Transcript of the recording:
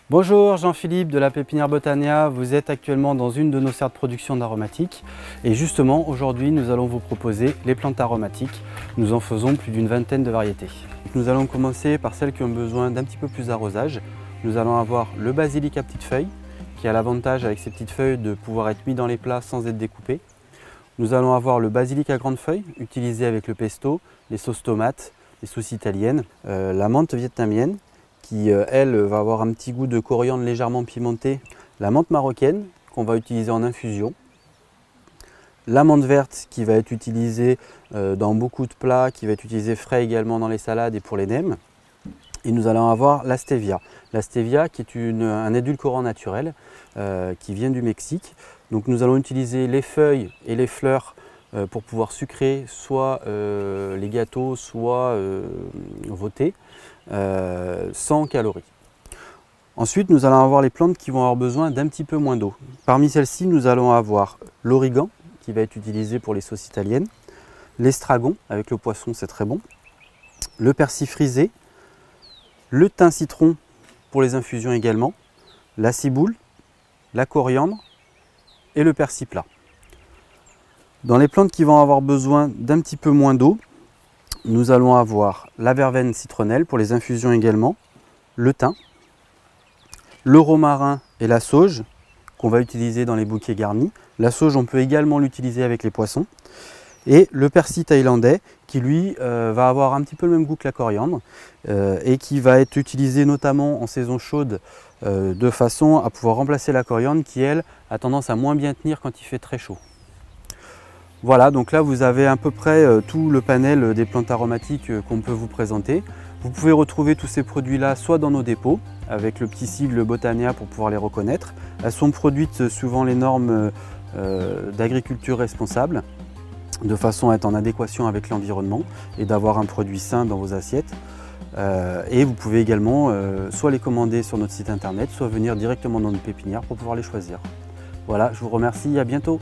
Bonjour Jean-Philippe de la Pépinière Botania, vous êtes actuellement dans une de nos serres de production d'aromatiques et justement aujourd'hui nous allons vous proposer les plantes aromatiques. Nous en faisons plus d'une vingtaine de variétés. Nous allons commencer par celles qui ont besoin d'un petit peu plus d'arrosage. Nous allons avoir le basilic à petites feuilles qui a l'avantage avec ses petites feuilles de pouvoir être mis dans les plats sans être découpé. Nous allons avoir le basilic à grandes feuilles utilisé avec le pesto, les sauces tomates, les sauces italiennes, la menthe vietnamienne qui elle va avoir un petit goût de coriandre légèrement pimenté, la menthe marocaine qu'on va utiliser en infusion, la menthe verte qui va être utilisée dans beaucoup de plats, qui va être utilisée frais également dans les salades et pour les nems. Et nous allons avoir la stevia. La stevia qui est un édulcorant naturel qui vient du Mexique. Donc nous allons utiliser les feuilles et les fleurs pour pouvoir sucrer soit les gâteaux, soit vos thés, sans calories. Ensuite, nous allons avoir les plantes qui vont avoir besoin d'un petit peu moins d'eau. Parmi celles-ci, nous allons avoir l'origan qui va être utilisé pour les sauces italiennes, l'estragon avec le poisson, c'est très bon, le persil frisé, le thym citron pour les infusions également, la ciboule, la coriandre et le persil plat. Dans les plantes qui vont avoir besoin d'un petit peu moins d'eau, nous allons avoir la verveine citronnelle pour les infusions également, le thym, le romarin et la sauge qu'on va utiliser dans les bouquets garnis. La sauge, on peut également l'utiliser avec les poissons. Et le persil thaïlandais qui lui va avoir un petit peu le même goût que la coriandre et qui va être utilisé notamment en saison chaude de façon à pouvoir remplacer la coriandre qui elle a tendance à moins bien tenir quand il fait très chaud. Voilà, donc là vous avez à peu près tout le panel des plantes aromatiques qu'on peut vous présenter. Vous pouvez retrouver tous ces produits-là soit dans nos dépôts, avec le petit sigle Botania pour pouvoir les reconnaître. Elles sont produites suivant les normes d'agriculture responsable, de façon à être en adéquation avec l'environnement et d'avoir un produit sain dans vos assiettes. Et vous pouvez également soit les commander sur notre site internet, soit venir directement dans nos pépinières pour pouvoir les choisir. Voilà, je vous remercie, à bientôt.